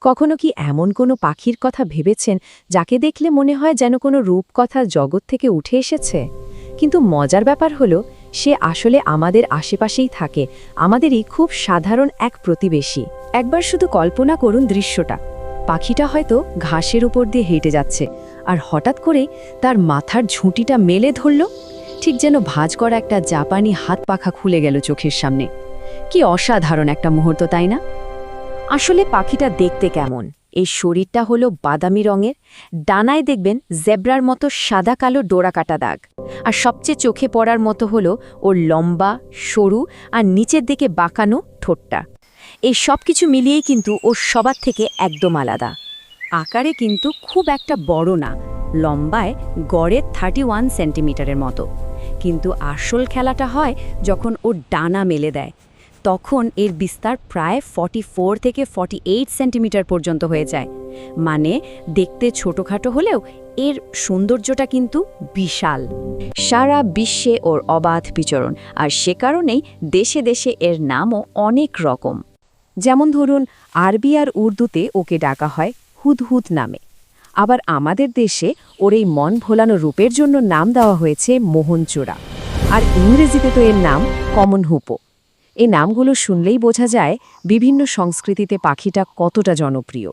কখনো কি এমন কোনো পাখির কথা ভেবেছেন যাকে দেখলে মনে হয় যেন কোনো রূপকথা জগৎ থেকে উঠে এসেছে? কিন্তু মজার ব্যাপার হলো সে আসলে আমাদের আশেপাশেই থাকে, আমাদেরই খুব সাধারণ এক প্রতিবেশী। একবার শুধু কল্পনা করুন দৃশ্যটা। পাখিটা হয়তো ঘাসের উপর দিয়ে হেঁটে যাচ্ছে, আর হঠাৎ করেই তার মাথার ঝুঁটিটা মেলে ধরল, ঠিক যেন ভাঁজ করা একটা জাপানি হাত পাখা খুলে গেল চোখের সামনে। কি অসাধারণ একটা মুহূর্ত, তাই না? আসলে পাখিটা দেখতে কেমন? এই শরীরটা হলো বাদামি রঙের, ডানায় দেখবেন জেব্রার মতো সাদা কালো ডোরা কাটা দাগ, আর সবচেয়ে চোখে পড়ার মতো হলো ওর লম্বা, সরু আর নিচের দিকে বাঁকানো ঠোঁটটা। এই সব কিছু মিলিয়েই কিন্তু ওর সবার থেকে একদম আলাদা। আকারে কিন্তু খুব একটা বড় না, লম্বায় গড়ে 31 সেন্টিমিটারের মতো। কিন্তু আসল খেলাটা হয় যখন ওর ডানা মেলে দেয়, তখন এর বিস্তার প্রায় 44 থেকে 48 সেন্টিমিটার পর্যন্ত হয়ে যায়। মানে দেখতে ছোটখাটো হলেও এর সৌন্দর্যটা কিন্তু বিশাল। সারা বিশ্বে ওর অবাধ বিচরণ, আর সে কারণেই দেশে দেশে এর নামও অনেক রকম। যেমন ধরুন, আরবি আর উর্দুতে ওকে ডাকা হয় হুদহুদ নামে। আবার আমাদের দেশে ওর এই মন ভোলানো রূপের জন্য নাম দেওয়া হয়েছে মোহনচোরা। আর ইংরেজিতে তো এর নাম কমন হুপো। এই নামগুলো শুনলেই বোঝা যায় বিভিন্ন সংস্কৃতিতে পাখিটা কতটা জনপ্রিয়।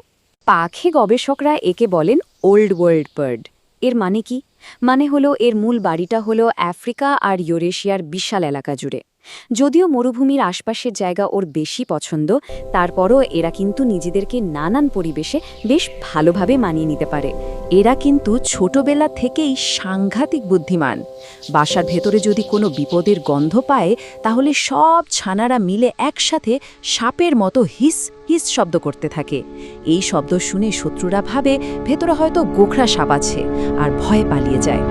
পাখি গবেষকরা একে বলেন ওল্ড ওয়ার্ল্ড বার্ড। এর মানে কি? মানে হলো এর মূল বাড়িটা হলো আফ্রিকা আর ইউরেশিয়ার বিশাল এলাকা জুড়ে। যদিও মরুভূমির আশপাশের জায়গা ওর বেশি পছন্দ, তারপরও এরা কিন্তু নিজেদেরকে নানান পরিবেশে বেশ ভালোভাবে মানিয়ে নিতে পারে। এরা কিন্তু ছোটবেলা থেকেই সাংঘাতিক বুদ্ধিমান। বাসার ভেতরে যদি কোনো বিপদের গন্ধ পায়, তাহলে সব ছানারা মিলে একসাথে সাপের মতো হিস হিস শব্দ করতে থাকে। এই শব্দ শুনে শত্রুরা ভাবে ভেতরে হয়তো গোখরা সাপ আছে, আর ভয়ে পালিয়ে যায়।